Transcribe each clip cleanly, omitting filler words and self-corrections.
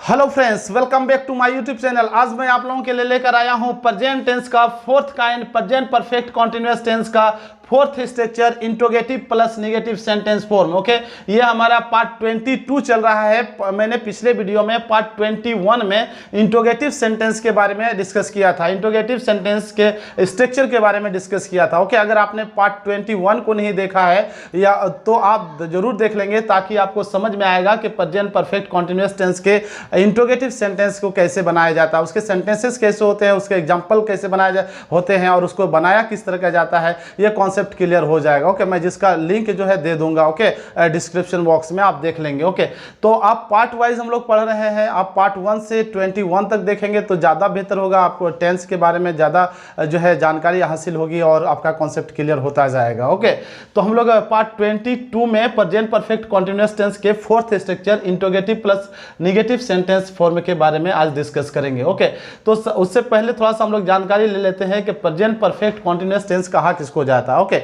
Hello friends, welcome back to my YouTube channel. आज मैं आप लोगों के लिए लेकर आया हूं प्रेजेंट टेंस का fourth kind, present perfect continuous tense का fourth structure, interrogative plus negative sentence form. Okay, ये हमारा पार्ट 22 चल रहा है। मैंने पिछले वीडियो में पार्ट 21 में इंट्रोगेटिव सेंटेंस के बारे में डिस्कस किया था, इंट्रोगेटिव सेंटेंस के स्ट्रक्चर के बारे में डिस्कस किया था। ओके, अगर आपने पार्ट 21 को नहीं देखा है या तो आप जरूर देख लेंगे, ताकि आपको समझ में आएगा कि प्रेजेंट परफेक्ट कॉन्टिन्यूअस टेंस के इंट्रोगेटिव सेंटेंस को कैसे बनाया जाता है, उसके सेंटेंसेस कैसे होते हैं, उसके एग्जांपल कैसे बनाए होते हैं और उसको बनाया किस तरह का जाता है, ये कॉन्सेप्ट क्लियर हो जाएगा। ओके, मैं जिसका लिंक जो है दे दूंगा, ओके, डिस्क्रिप्शन बॉक्स में आप देख लेंगे। ओके, तो आप पार्ट वाइज हम लोग पढ़ रहे हैं, आप पार्ट 1 से 21 तक देखेंगे तो ज़्यादा बेहतर होगा, आपको टेंस के बारे में ज़्यादा जो है जानकारी हासिल होगी और आपका कॉन्सेप्ट क्लियर होता जाएगा। ओके, तो हम लोग पार्ट 22 में प्रेजेंट परफेक्ट कॉन्टिन्यूअस टेंस के fourth structure, interrogative plus negative sentence form के बारे में आज डिस्कस करेंगे। ओके, तो उससे पहले थोड़ा सा हम लोग जानकारी ले लेते हैं कि प्रेजेंट परफेक्ट कॉन्टिन्यूअस टेंस कहा किसको जाता है। Okay,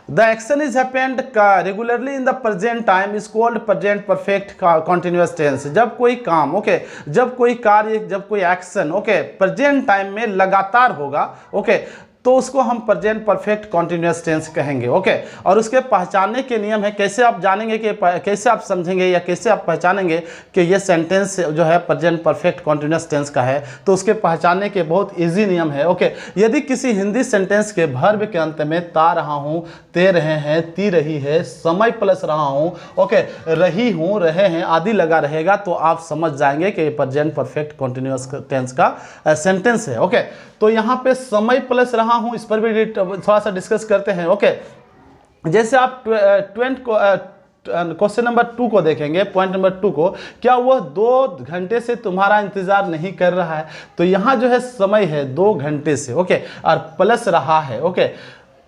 the action is happened regularly in the present time is called present perfect continuous tense। जब कोई काम, ओके, जब कोई कार्य, जब कोई एक्शन, ओके, प्रेजेंट टाइम में लगातार होगा, ओके, तो उसको हम प्रेजेंट परफेक्ट कॉन्टिन्यूअस टेंस कहेंगे। ओके, और उसके पहचानने के नियम है, कैसे आप जानेंगे कि कैसे आप समझेंगे या कैसे आप पहचानेंगे कि ये सेंटेंस जो है प्रेजेंट परफेक्ट कॉन्टिन्यूअस टेंस का है, तो उसके पहचानने के बहुत इजी नियम है। ओके, यदि किसी हिंदी सेंटेंस के वर्ब के अंत में ता रहा हूँ, ते रहे हैं, ती रही है, समय प्लस रहा हूँ, ओके, रही हूँ, रहे हैं आदि लगा रहेगा, तो आप समझ जाएंगे कि प्रेजेंट परफेक्ट कॉन्टिन्यूअस टेंस का सेंटेंस है। ओके, तो यहाँ पे समय प्लस रहा हूँ, इस पर भी थोड़ा सा डिस्कस करते हैं। ओके, जैसे आप क्वेश्चन नंबर 2 को देखेंगे, पॉइंट नंबर 2 को, क्या वह 2 घंटे से तुम्हारा इंतजार नहीं कर रहा है, तो यहाँ जो है समय है 2 घंटे से, ओके, और प्लस रहा है। ओके,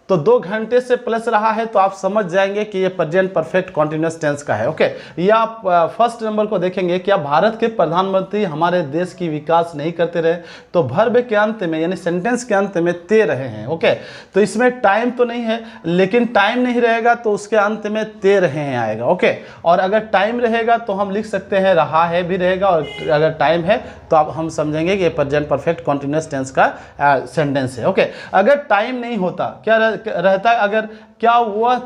तो 2 घंटे से प्लस रहा है, तो आप समझ जाएंगे कि ये प्रेजेंट परफेक्ट कॉन्टिन्यूअस टेंस का है। ओके, या आप फर्स्ट नंबर को देखेंगे, क्या भारत के प्रधानमंत्री हमारे देश की विकास नहीं करते रहे, तो वर्ब के अंत में यानी सेंटेंस के अंत में ते रहे हैं। ओके, तो इसमें टाइम तो नहीं है, लेकिन टाइम नहीं रहेगा तो उसके अंत में ते रहे हैं आएगा। ओके, और अगर टाइम रहेगा तो हम लिख सकते हैं रहा है भी रहेगा, और अगर टाइम है तो आप हम समझेंगे कि ये प्रेजेंट परफेक्ट कॉन्टिन्यूअस टेंस का सेंटेंस है। ओके, अगर टाइम नहीं होता क्या रहता है, अगर क्या वह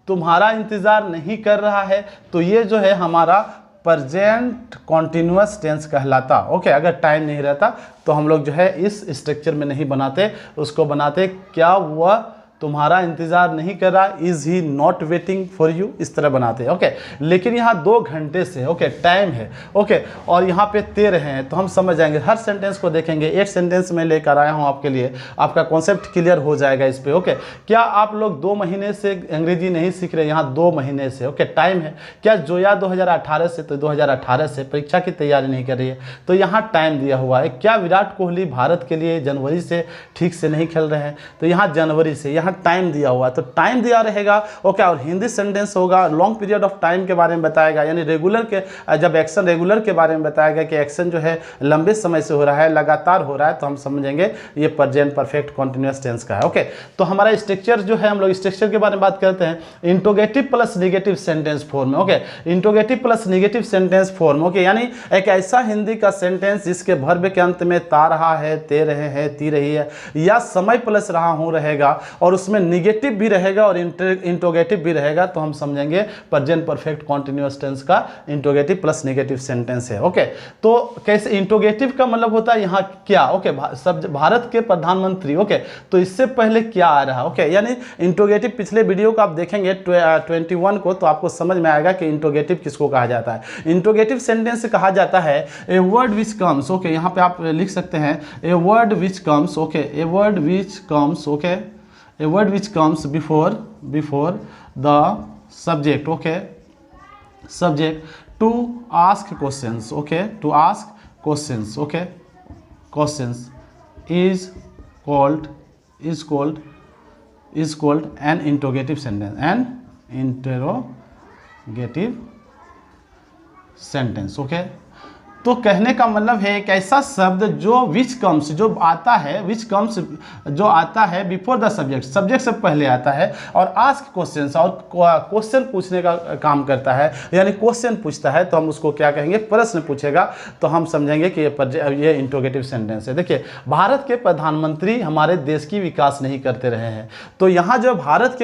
तुम्हारा इंतजार नहीं कर रहा है, तो ये जो है हमारा प्रेजेंट कॉन्टिन्यूअस टेंस कहलाता। ओके, अगर टाइम नहीं रहता तो हम लोग जो है इस स्ट्रक्चर में नहीं बनाते, उसको बनाते क्या वह तुम्हारा इंतजार नहीं कर रहा, is he not waiting for you, इस तरह बनाते हैं। ओके, लेकिन यहाँ 2 घंटे से, ओके, टाइम है, ओके, और यहाँ पे ते रहे हैं, तो हम समझ जाएंगे। हर सेंटेंस को देखेंगे, एक सेंटेंस में लेकर आया हूँ आपके लिए, आपका कॉन्सेप्ट क्लियर हो जाएगा इस पे। ओके, क्या आप लोग 2 महीने से अंग्रेजी नहीं सीख रहे, यहाँ 2 महीने से, ओके, टाइम है। क्या जोया 2018 से, तो 2018 से परीक्षा की तैयारी नहीं कर रही है, तो यहाँ टाइम दिया हुआ है। क्या विराट कोहली भारत के लिए जनवरी से ठीक से नहीं खेल रहे हैं, तो यहाँ जनवरी से, यहाँ टाइम दिया हुआ है, तो टाइम दिया रहेगा। ओके, और हिंदी सेंटेंस होगा लॉन्ग पीरियड ऑफ टाइम के बारे में बताएगा, यानी रेगुलर के, जब एक्शन रेगुलर के बारे में बताएगा कि एक्शन जो है लंबे समय से हो रहा है, लगातार हो रहा है, तो हम समझेंगे ये प्रेजेंट परफेक्ट कॉन्टिन्यूअस टेंस का है। ओके, तो हमारा स्ट्रक्चर जो है, हम लोग स्ट्रक्चर के बारे में बात करते हैं, interrogative plus negative sentence form में। Okay, interrogative plus negative sentence form. Okay, यानी एक ऐसा हिंदी का सेंटेंस जिसके वर्ब के अंत में ता रहा है, ते रहे हैं, ती रही है, या समय प्लस रहा हूं रहेगा, और उसमें निगेटिव भी रहेगा और इंट्रोगेटिव भी रहेगा, तो हम समझेंगे प्रेजेंट परफेक्ट कॉन्टिन्यूअस टेंस का इंट्रोगेटिव प्लस नेगेटिव सेंटेंस है। ओके, तो कैसे इंट्रोगेटिव का मतलब होता है यहाँ क्या, ओके, भारत के प्रधानमंत्री, ओके, तो इससे पहले क्या आ रहा है। ओके, यानी इंट्रोगेटिव, पिछले वीडियो को आप देखेंगे 21 को, तो आपको समझ में आएगा कि इंट्रोगेटिव किसको कहा जाता है। इंट्रोगेटिव सेंटेंस कहा जाता है a word which comes, okay, यहाँ पे आप लिख सकते हैं a word which comes, okay, a word which comes, okay, a word which comes before the subject, okay, subject to ask questions, okay, to ask questions, okay, questions is called an interrogative sentence, an interrogative sentence। okay, तो कहने का मतलब है एक ऐसा शब्द जो which comes जो आता है, विच कम्स जो आता है बिफोर द सब्जेक्ट, सब्जेक्ट से पहले आता है और आस्क क्वेश्चंस और क्वेश्चन पूछने का काम करता है, यानी क्वेश्चन पूछता है तो हम उसको क्या कहेंगे, प्रश्न पूछेगा तो हम समझेंगे कि ये इंट्रोगेटिव सेंटेंस है। देखिए भारत के प्रधानमंत्री हमारे देश की विकास नहीं करते रहे हैं, तो यहाँ जो भारत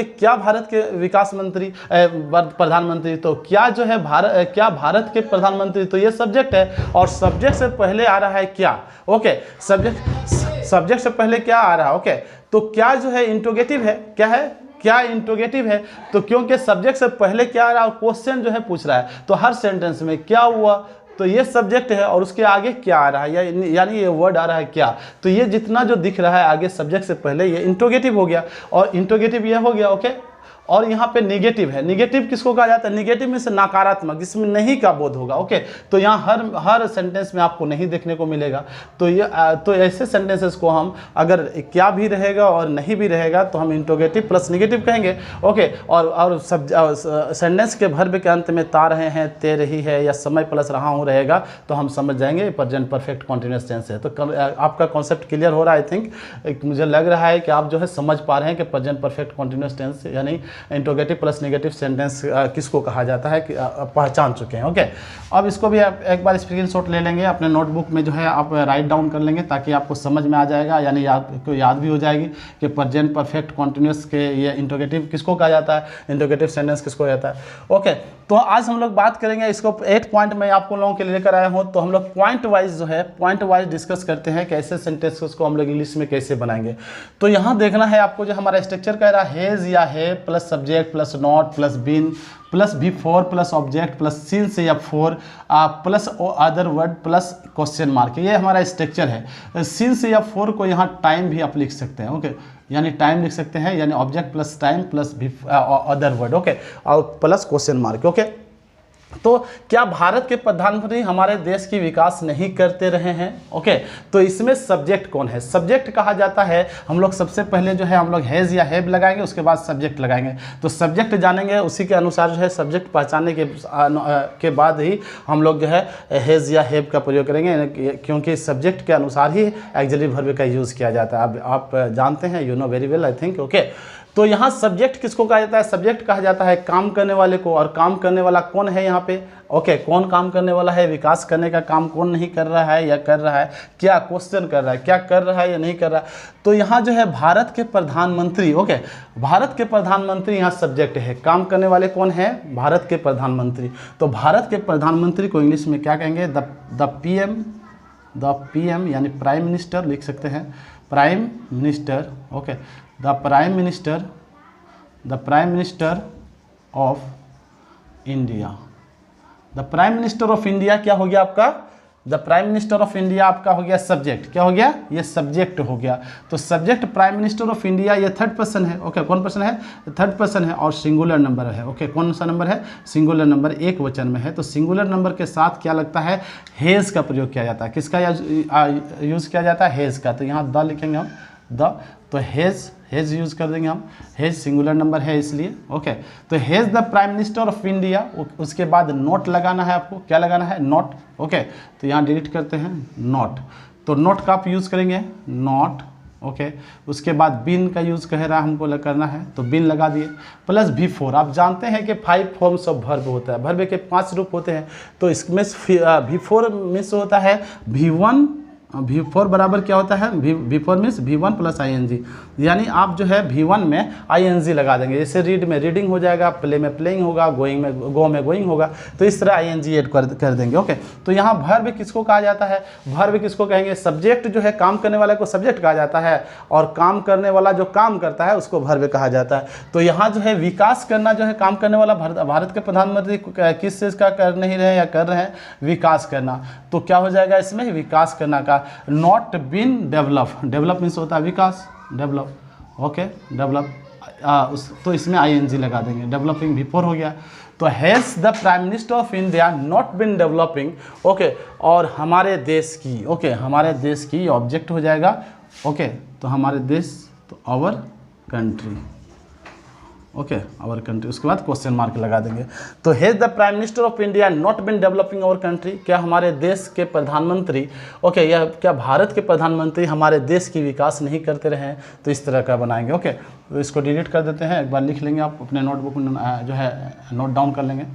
के विकास मंत्री प्रधानमंत्री, तो क्या जो है भारत के प्रधानमंत्री, तो ये सब्जेक्ट है और सब्जेक्ट से पहले आ रहा है क्या, ओके, सब्जेक्ट से पहले क्या आ रहा है, ओके, तो क्या जो है इंट्रोगेटिव है, क्या है, क्या इंट्रोगेटिव है, तो क्योंकि सब्जेक्ट से पहले क्या आ रहा है और क्वेश्चन जो है पूछ रहा है, तो हर सेंटेंस में क्या हुआ, तो ये सब्जेक्ट है और उसके आगे क्या आ रहा है, यानी ये वर्ड आ रहा है क्या, तो ये जितना जो दिख रहा है आगे सब्जेक्ट से पहले ये इंट्रोगेटिव हो गया और इंट्रोगेटिव ये हो गया, ओके। और यहाँ पे निगेटिव है, निगेटिव किसको कहा जाता है, निगेटिव में से नकारात्मक, जिसमें नहीं का बोध होगा, ओके, तो यहाँ हर सेंटेंस में आपको नहीं देखने को मिलेगा, तो ये तो ऐसे सेंटेंसेस को हम अगर क्या भी रहेगा और नहीं भी रहेगा तो हम इंट्रोगेटिव प्लस निगेटिव कहेंगे, ओके। और सेंटेंस के वर्ब के अंत में ता रहे हैं, ते रही है या समय प्लस रहा हूँ रहेगा तो हम समझ जाएंगे प्रेजेंट परफेक्ट कॉन्टिन्यूअस टेंस है। तो आपका कॉन्सेप्ट क्लियर हो रहा है, आई थिंक, मुझे लग रहा है कि आप जो है समझ पा रहे हैं कि प्रेजेंट परफेक्ट कॉन्टिन्यूअस टेंस यानी इंट्रोगेटिव प्लस नेगेटिव सेंटेंस किसको कहा जाता है कि पहचान चुके हैं, ओके। अब इसको भी आप एक बार स्क्रीनशॉट ले लेंगे, अपने नोटबुक में जो है आप राइट डाउन कर लेंगे ताकि आपको समझ में आ जाएगा, यानी आपको याद भी हो जाएगी कि प्रेजेंट परफेक्ट कॉन्टिन्यूअस के ये इंट्रोगेटिव किसको कहा जाता है, इंट्रोगेटिव सेंटेंस किसको जाता है, ओके। तो आज हम लोग बात करेंगे इसको 8 पॉइंट मैं आपको लोगों के लिए लेकर आया हूँ, तो हम लोग पॉइंट वाइज जो है पॉइंट वाइज डिस्कस करते हैं कि ऐसे सेंटेंसेस को हम लोग इंग्लिश में कैसे बनाएंगे। तो यहाँ देखना है आपको जो हमारा स्ट्रक्चर कह रहा है हेज या है plus subject plus not plus been plus before plus object plus since या for plus other word plus question mark, ये हमारा स्ट्रक्चर है। सिंस या फोर को यहाँ टाइम भी आप लिख सकते हैं, ओके, यानी टाइम लिख सकते हैं, यानी object plus time plus other word, okay, और प्लस क्वेश्चन मार्क, ओके। तो क्या भारत के प्रधानमंत्री हमारे देश की विकास नहीं करते रहे हैं, ओके। तो इसमें सब्जेक्ट कौन है, सब्जेक्ट कहा जाता है, हम लोग सबसे पहले जो है हम लोग हैज़ या हैव लगाएंगे, उसके बाद सब्जेक्ट लगाएंगे। तो सब्जेक्ट जानेंगे, उसी के अनुसार जो है सब्जेक्ट पहचानने के बाद ही हम लोग जो है हैज़ या हैव का प्रयोग करेंगे, क्योंकि सब्जेक्ट के अनुसार ही एक्सिलरी वर्ब का यूज़ किया जाता है। अब आप जानते हैं, you know very well I think, okay. तो यहाँ सब्जेक्ट किसको कहा जाता है, सब्जेक्ट कहा जाता है काम करने वाले को, और काम करने वाला कौन है यहाँ पे, ओके, कौन काम करने वाला है, विकास करने का काम कौन नहीं कर रहा है या कर रहा है, क्या क्वेश्चन कर रहा है, क्या कर रहा है या नहीं कर रहा है। तो यहाँ जो है भारत के प्रधानमंत्री, ओके, भारत के प्रधानमंत्री यहाँ सब्जेक्ट है, काम करने वाले कौन है, भारत के प्रधानमंत्री। तो भारत के प्रधानमंत्री को इंग्लिश में क्या कहेंगे, द पीएम यानी प्राइम मिनिस्टर लिख सकते हैं, prime minister, okay, the prime minister of India. The prime minister of India क्या हो गया आपका, the prime minister of India आपका हो गया सब्जेक्ट, क्या हो गया, ये सब्जेक्ट हो गया। तो subject prime minister of India, ये थर्ड पर्सन है, ओके, कौन पर्सन है, थर्ड पर्सन है, और सिंगुलर नंबर है, ओके, कौन सा नंबर है, सिंगुलर नंबर, एक वचन में है। तो सिंगुलर नंबर के साथ क्या लगता है, हेज का प्रयोग किया जाता है, किसका यूज़ किया जाता है, हेज का। तो यहाँ द लिखेंगे हम, द, तो हेज यूज़ कर देंगे हम, हेज सिंगुलर नंबर है इसलिए, ओके। तो hedge the prime minister of India, उसके बाद नोट लगाना है आपको, क्या लगाना है, नोट, ओके। तो यहाँ डिलीट करते हैं नोट, तो नोट का आप यूज़ करेंगे, नोट, ओके। उसके बाद बिन का यूज़ कह रहा है हमको करना है, तो बिन लगा दिए, प्लस बिफोर। आप जानते हैं कि 5 फॉर्म्स ऑफ वर्ब होता है, वर्ब के 5 रूप होते हैं, तो इसमें बिफोर मिस होता है V1, V4 बराबर क्या होता है, V4 means V1 plus ING, यानी आप जो है V1 में ING लगा देंगे। जैसे रीड में रीडिंग हो जाएगा, प्ले में प्लेइंग होगा, गोइंग में गो में गोइंग होगा, तो इस तरह ING ऐड कर देंगे, ओके। तो यहाँ वर्ब किसको कहा जाता है, वर्ब किसको कहेंगे, सब्जेक्ट जो है काम करने वाले को सब्जेक्ट कहा जाता है, और काम करने वाला जो काम करता है उसको वर्ब कहा जाता है। तो यहाँ जो है विकास करना जो है काम करने वाला, भारत के प्रधानमंत्री किस चीज़ का कर नहीं रहे या कर रहे हैं, विकास करना। तो क्या हो जाएगा इसमें, विकास करना का, not been develop, develop means होता है विकास, डेवलप, ओके, डेवलप, तो इसमें ING लगा देंगे, डेवलपिंग बिफोर हो गया। तो has the prime minister of India not been developing, okay, और हमारे देश की, ओके, हमारे देश की ऑब्जेक्ट हो जाएगा, ओके, तो हमारे देश, तो our country, okay our country, उसके बाद क्वेश्चन मार्क लगा देंगे। तो has the prime minister of India not been developing our country, क्या हमारे देश के प्रधानमंत्री ओके या क्या भारत के प्रधानमंत्री हमारे देश की विकास नहीं करते रहे हैं, तो इस तरह का बनाएंगे। ओके तो इसको डिलीट कर देते हैं, एक बार लिख लेंगे, आप अपने नोटबुक में जो है नोट डाउन कर लेंगे।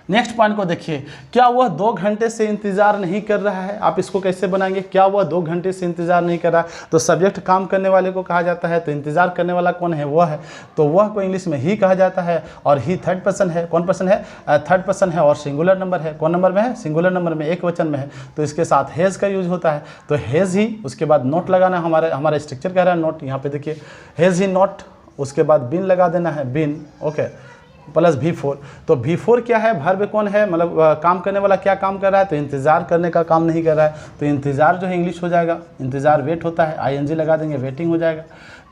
नेक्स्ट पॉइंट को देखिए, क्या वह 2 घंटे से इंतजार नहीं कर रहा है, आप इसको कैसे बनाएंगे, क्या वह 2 घंटे से इंतजार नहीं कर रहा है, तो सब्जेक्ट काम करने वाले को कहा जाता है, तो इंतजार करने वाला कौन है, वह है, तो वह को इंग्लिश में ही कहा जाता है, और ही थर्ड पर्सन है, कौन पर्सन है, थर्ड पर्सन है, और सिंगुलर नंबर है, कौन नंबर में है, सिंगुलर नंबर में, एक वचन में है, तो इसके साथ हैज़ का यूज होता है, तो हैज़ ही, उसके बाद नोट लगाना, हमारा स्ट्रक्चर कह रहा है नोट, यहाँ पे देखिए हैज़ ही नोट, उसके बाद बिन लगा देना है, बिन ओके प्लस V4, तो V4 क्या है, वर्ब कौन है, मतलब काम करने वाला क्या काम कर रहा है, तो इंतज़ार करने का काम नहीं कर रहा है, तो इंतज़ार जो है इंग्लिश हो जाएगा, इंतज़ार वेट होता है, ING लगा देंगे, वेटिंग हो जाएगा,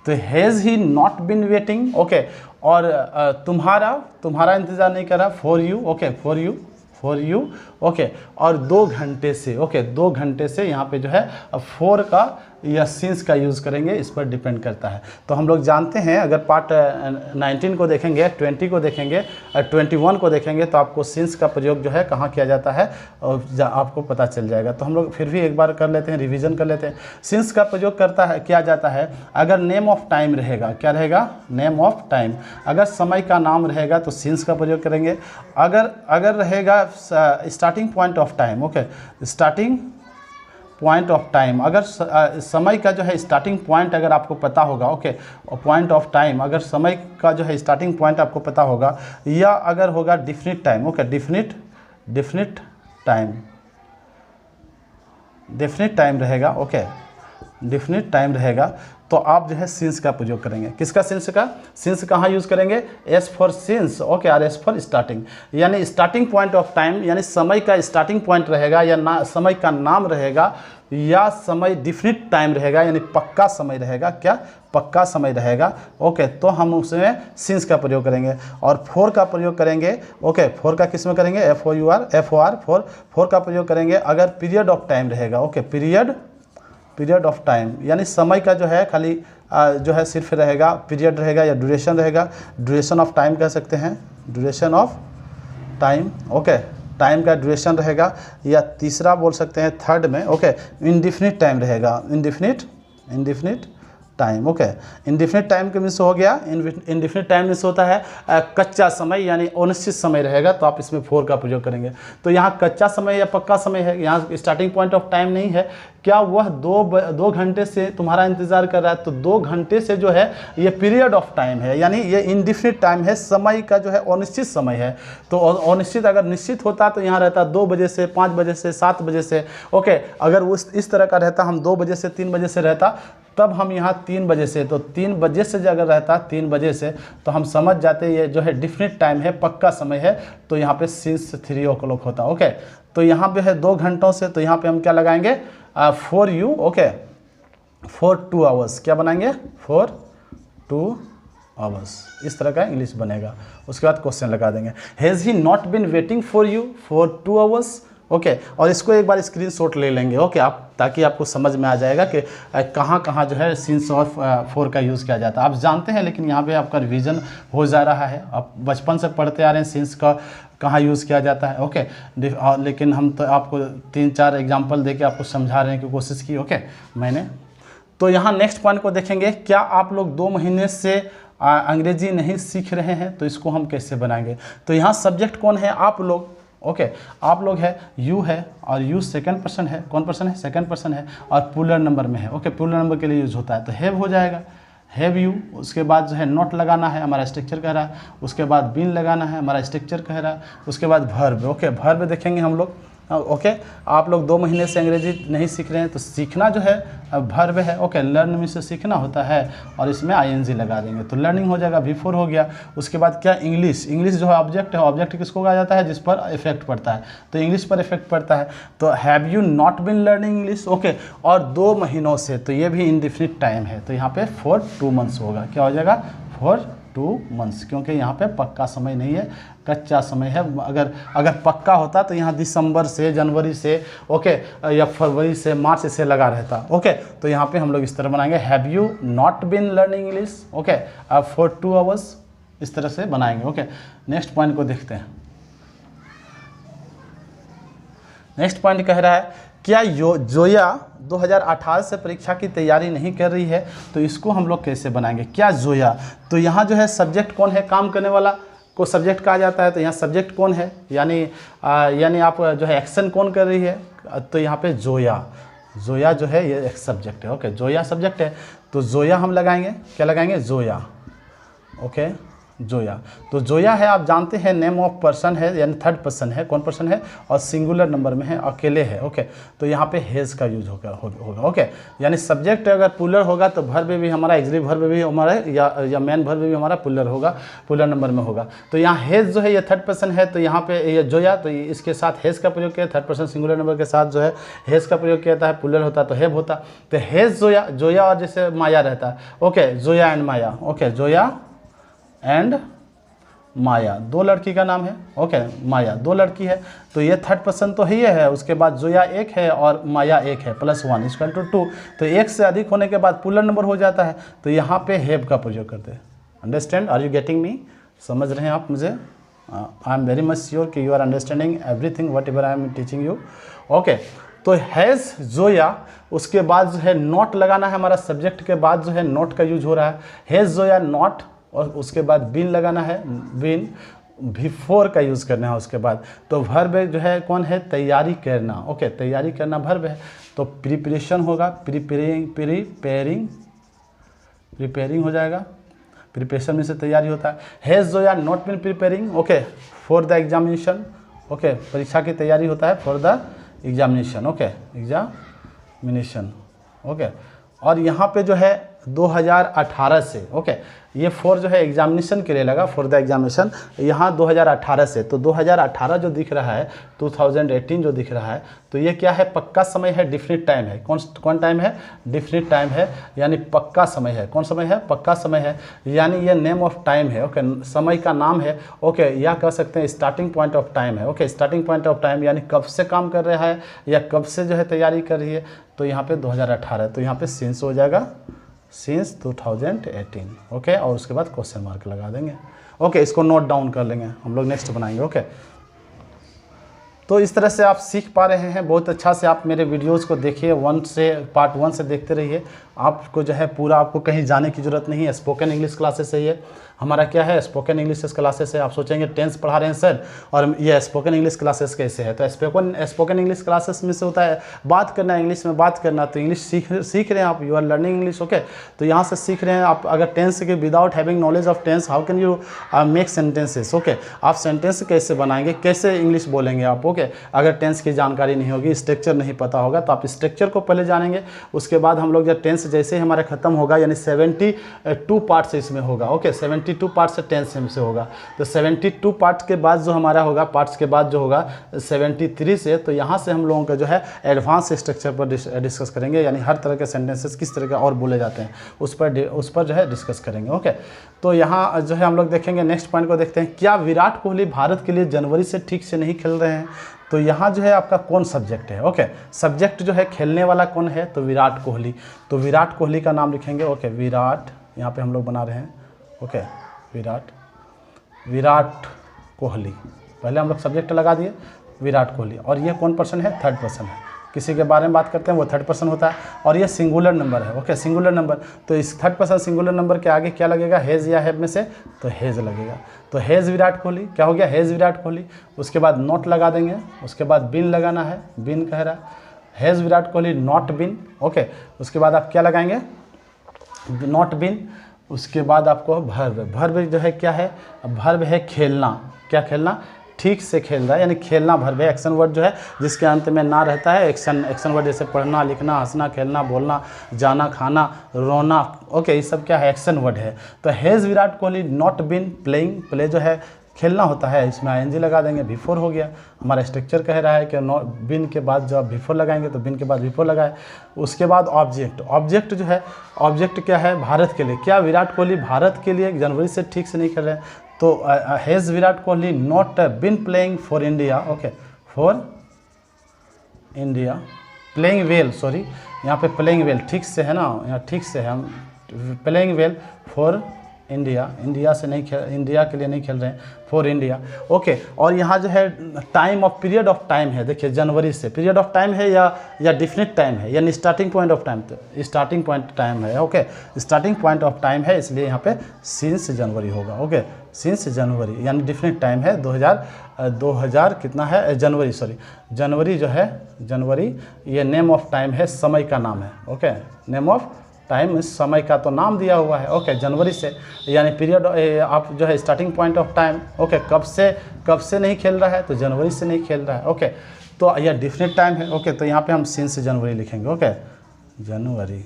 तो has he not been waiting okay, और तुम्हारा इंतज़ार नहीं कर रहा, for you okay, for you okay, और 2 घंटे से ओके, 2 घंटे से यहाँ पे जो है 4 का या सिंस का यूज़ करेंगे, इस पर डिपेंड करता है। तो हम लोग जानते हैं, अगर पार्ट 19 को देखेंगे, 20 को देखेंगे, 21 को देखेंगे, तो आपको सिंस का प्रयोग जो है कहाँ किया जाता है और आपको पता चल जाएगा। तो हम लोग फिर भी एक बार कर लेते हैं, रिवीजन कर लेते हैं। सिंस का प्रयोग किया जाता है अगर नेम ऑफ टाइम रहेगा, क्या रहेगा, नेम ऑफ टाइम, अगर समय का नाम रहेगा तो सिंस का प्रयोग करेंगे, अगर रहेगा starting point of time okay, starting point of time, अगर समय का जो है स्टार्टिंग पॉइंट अगर आपको पता होगा ओके, पॉइंट ऑफ टाइम, अगर समय का जो है स्टार्टिंग पॉइंट आपको पता होगा, या अगर होगा definite time okay, definite time रहेगा ओके, डिफिनिट टाइम रहेगा, तो आप जो है सिंस का प्रयोग करेंगे। किसका सिंस का, सिंस कहाँ यूज़ करेंगे, एस फॉर सिंस ओके, और एस फॉर स्टार्टिंग, यानी स्टार्टिंग पॉइंट ऑफ टाइम, यानी समय का स्टार्टिंग पॉइंट रहेगा, या समय का नाम रहेगा, या समय डिफिनिट टाइम रहेगा, यानी पक्का समय रहेगा, क्या पक्का समय रहेगा ओके, तो हम उसमें सिंस का प्रयोग करेंगे। और फॉर का प्रयोग करेंगे ओके, फॉर का किस में करेंगे, FOR फॉर का प्रयोग करेंगे अगर पीरियड ऑफ टाइम रहेगा ओके, पीरियड ऑफ टाइम, यानी समय का जो है खाली जो है सिर्फ रहेगा, पीरियड रहेगा या ड्यूरेशन रहेगा, ड्यूरेशन ऑफ टाइम कह सकते हैं, duration of time okay, time का ड्यूरेशन रहेगा, या तीसरा बोल सकते हैं थर्ड में ओके, इंडिफिनिट टाइम रहेगा, indefinite time okay, indefinite time के मीन्स हो गया, इंडिफिनिट टाइम मीन्स होता है कच्चा समय, यानी अनिश्चित समय रहेगा, तो आप इसमें फॉर का प्रयोग करेंगे। तो यहाँ कच्चा समय या पक्का समय है, यहाँ स्टार्टिंग पॉइंट ऑफ टाइम नहीं है, क्या वह 2 घंटे से तुम्हारा इंतज़ार कर रहा है, तो 2 घंटे से जो है ये पीरियड ऑफ टाइम है, यानी ये इंडिफिनिट टाइम है, समय का जो है अनिश्चित समय है, तो अनिश्चित अगर निश्चित होता तो यहाँ रहता 2 बजे से 5 बजे से 7 बजे से ओके, अगर इस तरह का रहता, हम 2 बजे से 3 बजे से रहता, तब हम यहाँ 3 बजे से, तो 3 बजे से अगर रहता 3 बजे से, तो हम समझ जाते ये जो है डिफिनिट टाइम है, पक्का समय है, तो यहाँ पे सिंस 3 o'clock होता ओके। तो यहाँ पे है 2 घंटों से, तो यहाँ पे हम क्या लगाएंगे, for you okay, for 2 hours, क्या बनाएंगे, फॉर 2 hours, इस तरह का इंग्लिश बनेगा। उसके बाद क्वेश्चन लगा देंगे, has he not been waiting for you for 2 hours okay, और इसको एक बार स्क्रीनशॉट ले लेंगे ओके, आप ताकि आपको समझ में आ जाएगा कि कहाँ कहाँ जो है सिंस और फॉर का यूज़ किया जाता है। आप जानते हैं, लेकिन यहाँ पे आपका रिवीजन हो जा रहा है, आप बचपन से पढ़ते आ रहे हैं सिंस का कहाँ यूज़ किया जाता है ओके, लेकिन हम तो आपको 3-4 एग्जाम्पल दे के आपको समझा रहे हैं कि कोशिश की ओके मैंने। तो यहाँ नेक्स्ट पॉइंट को देखेंगे, क्या आप लोग 2 महीने से अंग्रेजी नहीं सीख रहे हैं, तो इसको हम कैसे बनाएंगे। तो यहाँ सब्जेक्ट कौन है, आप लोग ओके, आप लोग है, यू है, और यू सेकंड पर्सन है, कौन पर्सन है, सेकंड पर्सन है, और प्लूरल नंबर में है ओके, प्लूरल नंबर के लिए यूज़ होता है, तो हैव हो जाएगा, हैव यू, उसके बाद जो है नोट लगाना है, हमारा स्ट्रक्चर कह रहा है, उसके बाद बिन लगाना है, हमारा स्ट्रक्चर कह रहा है, उसके बाद वर्ब ओके, वर्ब देखेंगे हम लोग ओके। आप लोग 2 महीने से अंग्रेजी नहीं सीख रहे हैं, तो सीखना जो है वर्ब है ओके, लर्न में से सीखना होता है, और इसमें ING लगा देंगे, तो लर्निंग हो जाएगा, V4 हो गया। उसके बाद क्या, इंग्लिश जो है ऑब्जेक्ट है, ऑब्जेक्ट किसको कहा जाता है, जिस पर इफेक्ट पड़ता है, तो इंग्लिश पर इफेक्ट पड़ता है, तो have you not been learning English okay, और 2 महीनों से, तो ये भी इंडिफिनिट टाइम है, तो यहाँ पे फॉर 2 months होगा, क्या हो जाएगा, फॉर 2 months, क्योंकि यहाँ पे पक्का समय नहीं है, कच्चा समय है। अगर पक्का होता तो यहाँ दिसंबर से, जनवरी से, ओके, या फरवरी से, मार्च से लगा रहता, ओके। तो यहाँ पे हम लोग इस तरह बनाएंगे, have you not been learning English, okay, for 2 hours, इस तरह से बनाएंगे, ओके। नेक्स्ट पॉइंट को देखते हैं। नेक्स्ट पॉइंट कह रहा है, क्या जोया 2018 से परीक्षा की तैयारी नहीं कर रही है, तो इसको हम लोग कैसे बनाएंगे। क्या जोया, तो यहाँ जो है सब्जेक्ट कौन है, काम करने वाला को सब्जेक्ट कहा जाता है, तो यहाँ सब्जेक्ट कौन है, यानी आप जो है एक्शन कौन कर रही है, तो यहाँ पे जोया जो है ये एक सब्जेक्ट है, ओके। जोया सब्जेक्ट है, तो जोया हम लगाएंगे, क्या लगाएंगे, जोया, ओके, जोया। तो जोया है, आप जानते हैं, नेम ऑफ पर्सन है, यानी थर्ड पर्सन है, कौन पर्सन है, और सिंगुलर नंबर में है, अकेले है, ओके। तो यहाँ पे हेज का यूज होगा, ओके। यानी सब्जेक्ट अगर पुलर होगा तो वर्ब भी हमारा, एक्सिलरी वर्ब भी हमारा, या मेन वर्ब भी हमारा पुलर होगा, पुलर नंबर में होगा। तो यहाँ हेज जो है ये थर्ड पर्सन है, तो यहाँ पे ये जोया, तो इसके साथ हेज का प्रयोग किया, थर्ड पर्सन सिंगुलर नंबर के साथ जो है हेज का प्रयोग किया जाता है, पुलर होता तो हेब होता। तो हेज जोया और जैसे माया रहता है, okay, Zoya and Maya, okay, Zoya and Maya, 2 लड़की का नाम है, ओके, माया 2 लड़की है, तो ये थर्ड पर्सन तो ही है, उसके बाद जोया 1 है और माया 1 है, +1 = 2। तो 1 से अधिक होने के बाद पुलर नंबर हो जाता है, तो यहाँ पे हैव का प्रयोग करते हैं। Understand, are you getting me, समझ रहे हैं आप मुझे। I am very much sure कि you are understanding everything whatever I am teaching you, okay. तो हैज़ जोया, उसके बाद जो है नॉट लगाना है, हमारा सब्जेक्ट के बाद जो है नॉट का यूज हो रहा है, हैज़ जोया नॉट, और उसके बाद बीन लगाना है, बीन बिफोर का यूज़ करना है उसके बाद। तो वर्ब जो है कौन है, तैयारी करना, ओके, तैयारी करना वर्ब है, तो प्रिपरेशन होगा, प्रिपेयरिंग हो जाएगा, प्रिपरेशन में से तैयारी होता है। Has Zoya not been preparing, okay, for the examination, okay, परीक्षा की तैयारी होता है for the examination, okay, examination, okay. और यहाँ पे जो है 2018 से, ओके, ये फॉर जो है एग्जामिनेशन के लिए लगा, फॉर द एग्जामिनेशन, यहाँ 2018 से, तो 2018 जो दिख रहा है, 2018 जो दिख रहा है, तो ये क्या है, पक्का समय है, डिफिनिट टाइम है, कौन टाइम है, डिफिनिट टाइम है, यानी पक्का समय है, कौन समय है, पक्का समय है, यानी ये नेम ऑफ टाइम है, ओके, समय का नाम है, ओके, या कह सकते हैं स्टार्टिंग पॉइंट ऑफ टाइम है, okay, starting point of time, यानी कब से काम कर रहा है या कब से जो है तैयारी कर रही है, तो यहाँ पे 2018, तो यहाँ पे सिंस हो जाएगा, सिंस 2018, ओके, और उसके बाद क्वेश्चन मार्क लगा देंगे, ओके। इसको नोट डाउन कर लेंगे, हम लोग नेक्स्ट बनाएंगे, ओके। तो इस तरह से आप सीख पा रहे हैं, बहुत अच्छा से आप मेरे वीडियोस को देखिए, पार्ट 1 से देखते रहिए, आपको जो है पूरा, आपको कहीं जाने की ज़रूरत नहीं है, स्पोकन इंग्लिश क्लासेस है ये हमारा, क्या है, स्पोकन इंग्लिश क्लासेस है। आप सोचेंगे टेंस पढ़ा रहे हैं सर, और ये स्पोकन इंग्लिश क्लासेस कैसे है, तो स्पोकन इंग्लिश क्लासेस में से होता है बात करना, इंग्लिश में बात करना, तो इंग्लिश सीख रहे हैं आप, you are learning English, okay. तो यहाँ से सीख रहे हैं आप, अगर टेंस के without having knowledge of tense, how can you make sentences, okay, आप सेंटेंस कैसे बनाएंगे, कैसे इंग्लिश बोलेंगे आप, ओके। अगर टेंस की जानकारी नहीं होगी, स्ट्रक्चर नहीं पता होगा, तो आप स्ट्रक्चर को पहले जानेंगे, उसके बाद हम लोग जब टेंस जैसे ही हमारा खत्म होगा, यानी 72 पार्ट्स इसमें होगा, ओके, 72 पार्ट्स टेंस से होगा, तो 72 पार्ट्स के बाद जो हमारा होगा, पार्ट्स के बाद जो होगा 73 से, तो यहाँ से हम लोगों का जो है एडवांस स्ट्रक्चर पर डिस्कस करेंगे, यानी हर तरह के सेंटेंसेस किस तरह के और बोले जाते हैं उस पर जो है डिस्कस करेंगे, ओके। तो यहाँ जो है हम लोग देखेंगे, नेक्स्ट पॉइंट को देखते हैं, क्या विराट कोहली भारत के लिए जनवरी से ठीक से नहीं खेल रहे हैं, तो यहाँ जो है आपका कौन सब्जेक्ट है, ओके, सब्जेक्ट जो है खेलने वाला कौन है, तो विराट कोहली, तो विराट कोहली का नाम लिखेंगे, ओके, विराट, यहाँ पे हम लोग बना रहे हैं, ओके, विराट कोहली, पहले हम लोग सब्जेक्ट लगा दिए विराट कोहली, और ये कौन पर्सन है, थर्ड पर्सन है, किसी के बारे में बात करते हैं वो थर्ड पर्सन होता है, और ये सिंगुलर नंबर है, ओके, सिंगुलर नंबर, तो इस थर्ड पर्सन सिंगुलर नंबर के आगे क्या लगेगा, हेज या हैव में से, तो हेज लगेगा, तो हेज विराट कोहली, क्या हो गया, हेज विराट कोहली, उसके बाद नॉट लगा देंगे, उसके बाद बिन लगाना है, बिन कह रहा है, hedge Virat Kohli not been, okay, उसके बाद आप क्या लगाएंगे, नॉट बिन, उसके बाद आपको भर्व जो है क्या है, भर्व है खेलना, क्या खेलना, ठीक से खेल रहा है, यानी खेलना भर्व है, एक्शन वर्ड जो है जिसके अंत में ना रहता है, एक्शन वर्ड जैसे पढ़ना, लिखना, हंसना, खेलना, बोलना, जाना, खाना, रोना, ओके, ये सब क्या है, एक्शन वर्ड है। तो has Virat Kohli not been playing, play जो है खेलना होता है, इसमें आईएनजी लगा देंगे, बिफोर हो गया। हमारा स्ट्रक्चर कह रहा है कि बिन के बाद जब बिफोर लगाएंगे तो बिन के बाद बिफोर लगाए। उसके बाद ऑब्जेक्ट, ऑब्जेक्ट जो है, ऑब्जेक्ट क्या है, भारत के लिए। क्या विराट कोहली भारत के लिए जनवरी से ठीक से नहीं खेल रहे हैं? तो has Virat Kohli not been playing for India, okay, for India playing well, sorry यहाँ पे प्लेइंग वेल ठीक से है ना, यहाँ ठीक से है, हम playing well for India, India से नहीं खेल, इंडिया के लिए नहीं खेल रहे हैं, फॉर इंडिया, ओके। और यहाँ जो है time of, period of time है, देखिए जनवरी से पीरियड ऑफ टाइम है या डिफिनिट टाइम है, यानी स्टार्टिंग पॉइंट ऑफ टाइम, तो स्टार्टिंग पॉइंट टाइम है, okay, starting point of time है, इसलिए यहाँ पे सिंस जनवरी होगा, ओके, सिंस जनवरी, यानी डिफिनिट टाइम है 2000 कितना है, जनवरी, सॉरी जनवरी जो है, जनवरी ये नेम ऑफ टाइम है, समय का नाम है, ओके, नेम ऑफ टाइम, इस समय का तो नाम दिया हुआ है, ओके, जनवरी से, यानी पीरियड आप जो है starting point of time, okay, कब से नहीं खेल रहा है, तो जनवरी से नहीं खेल रहा है, ओके, तो यह डिफिनिट टाइम है, ओके, तो यहाँ पे हम सिंस जनवरी लिखेंगे, ओके, जनवरी,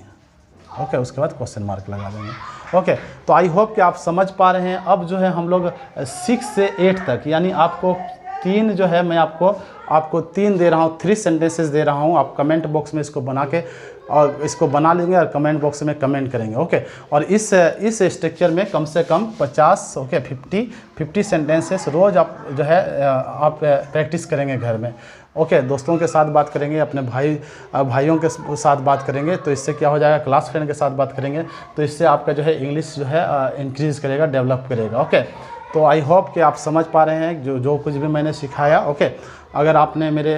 ओके, उसके बाद क्वेश्चन मार्क लगा देंगे, ओके। तो आई होप कि आप समझ पा रहे हैं। अब जो है हम लोग 6 से 8 तक, यानी आपको 3 जो है, मैं आपको 3 दे रहा हूँ, 3 सेंटेंसेस दे रहा हूँ, आप कमेंट बॉक्स में इसको बना के और इसको बना लेंगे और कमेंट बॉक्स में कमेंट करेंगे, ओके। और इस स्ट्रक्चर में कम से कम 50, ओके, 50 सेंटेंसेस रोज़ आप जो है आप प्रैक्टिस करेंगे घर में, ओके, दोस्तों के साथ बात करेंगे, अपने भाइयों के साथ बात करेंगे, तो इससे क्या हो जाएगा, क्लास फ्रेंड के साथ बात करेंगे, तो इससे आपका जो है इंग्लिश जो है इंक्रीज़ करेगा, डेवलप करेगा, ओके। तो आई होप कि आप समझ पा रहे हैं जो कुछ भी मैंने सिखाया, ओके। अगर आपने मेरे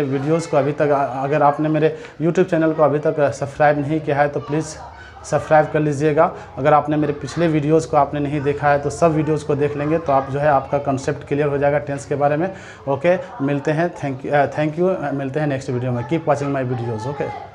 वीडियोज़ को अगर आपने मेरे यूट्यूब चैनल को अभी तक सब्सक्राइब नहीं किया है तो प्लीज़ सब्सक्राइब कर लीजिएगा। अगर आपने मेरे पिछले वीडियोज़ को आपने नहीं देखा है तो सब वीडियोज़ को देख लेंगे, तो आप जो है आपका कंसेप्ट क्लियर हो जाएगा टेंस के बारे में, ओके। मिलते हैं, थैंक यू, मिलते हैं नेक्स्ट वीडियो में। Keep watching my videos, okay.